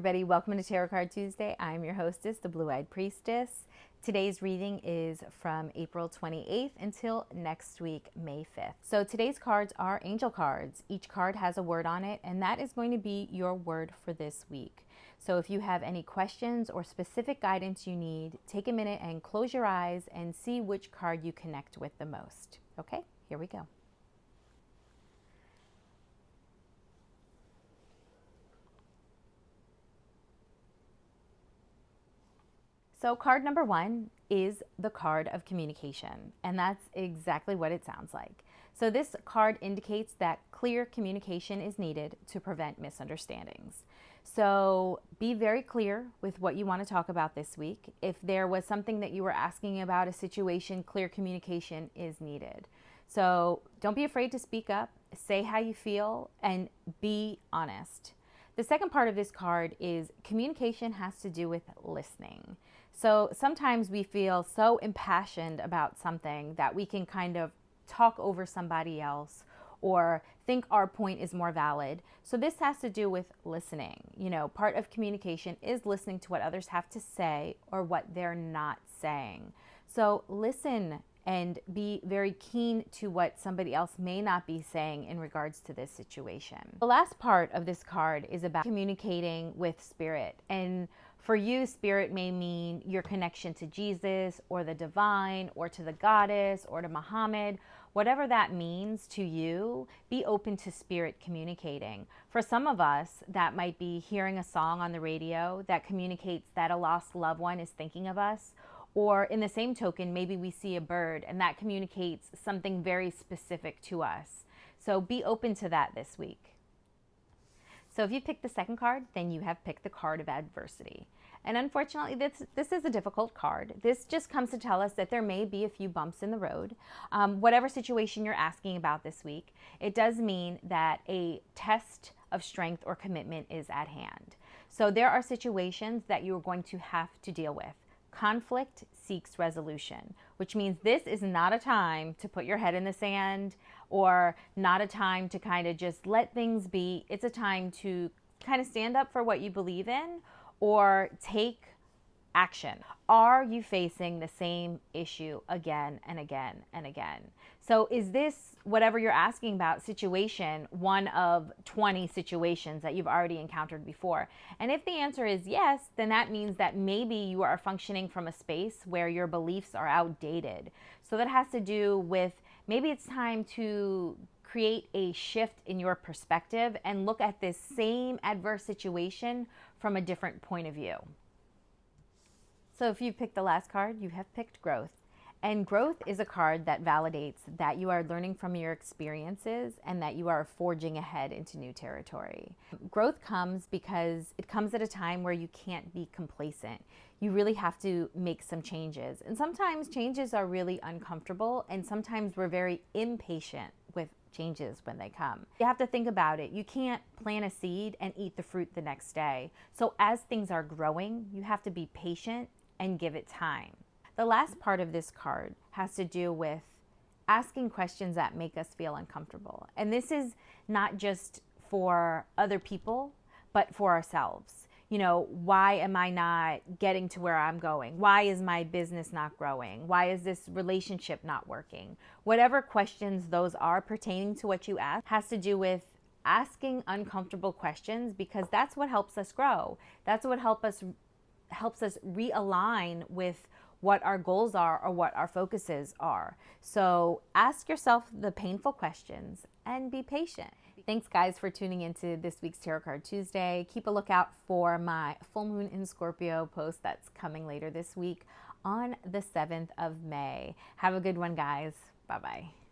everybody. Welcome to Tarot Card Tuesday. I'm your hostess, the Blue Eyed Priestess. Today's reading is from April 28th until next week, May 5th. So today's cards are angel cards. Each card has a word on it, and that is going to be your word for this week. So if you have any questions or specific guidance you need, take a minute and close your eyes and see which card you connect with the most. Okay, here we go. So card number one is the card of communication, and that's exactly what it sounds like. So this card indicates that clear communication is needed to prevent misunderstandings. So be very clear with what you want to talk about this week. If there was something that you were asking about a situation, clear communication is needed. So don't be afraid to speak up, say how you feel, and be honest. The second part of this card is communication has to do with listening. So sometimes we feel so impassioned about something that we can kind of talk over somebody else or think our point is more valid. So this has to do with listening. You know, part of communication is listening to what others have to say or what they're not saying. So listen and be very keen to what somebody else may not be saying in regards to this situation. The last part of this card is about communicating with spirit. And for you, spirit may mean your connection to Jesus or the divine or to the goddess or to Muhammad. Whatever that means to you, be open to spirit communicating. For some of us, that might be hearing a song on the radio that communicates that a lost loved one is thinking of us. Or in the same token, maybe we see a bird and that communicates something very specific to us. So be open to that this week. So if you picked the second card, then you have picked the card of adversity. And unfortunately, this is a difficult card. This just comes to tell us that there may be a few bumps in the road. Whatever situation you're asking about this week, it does mean that a test of strength or commitment is at hand. So there are situations that you're going to have to deal with. Conflict seeks resolution, which means this is not a time to put your head in the sand or not a time to kind of just let things be. It's a time to kind of stand up for what you believe in or take action. Are you facing the same issue again and again and again? So is this, whatever you're asking about, situation one of 20 situations that you've already encountered before? And if the answer is yes, then that means that maybe you are functioning from a space where your beliefs are outdated. So that has to do with maybe it's time to create a shift in your perspective and look at this same adverse situation from a different point of view. So if you picked the last card, you have picked growth. And growth is a card that validates that you are learning from your experiences and that you are forging ahead into new territory. Growth comes because it comes at a time where you can't be complacent. You really have to make some changes. And sometimes changes are really uncomfortable, and sometimes we're very impatient with changes when they come. You have to think about it. You can't plant a seed and eat the fruit the next day. So as things are growing, you have to be patient and give it time. The last part of this card has to do with asking questions that make us feel uncomfortable. And this is not just for other people, but for ourselves. You know, why am I not getting to where I'm going? Why is my business not growing? Why is this relationship not working? Whatever questions those are pertaining to what you ask has to do with asking uncomfortable questions, because that's what helps us grow. That's what helps us realign with what our goals are or what our focuses are. So ask yourself the painful questions and be patient. Thanks guys for tuning into this week's Tarot Card Tuesday. Keep a lookout for my full moon in Scorpio post that's coming later this week on the 7th of May. Have a good one, guys. Bye-bye.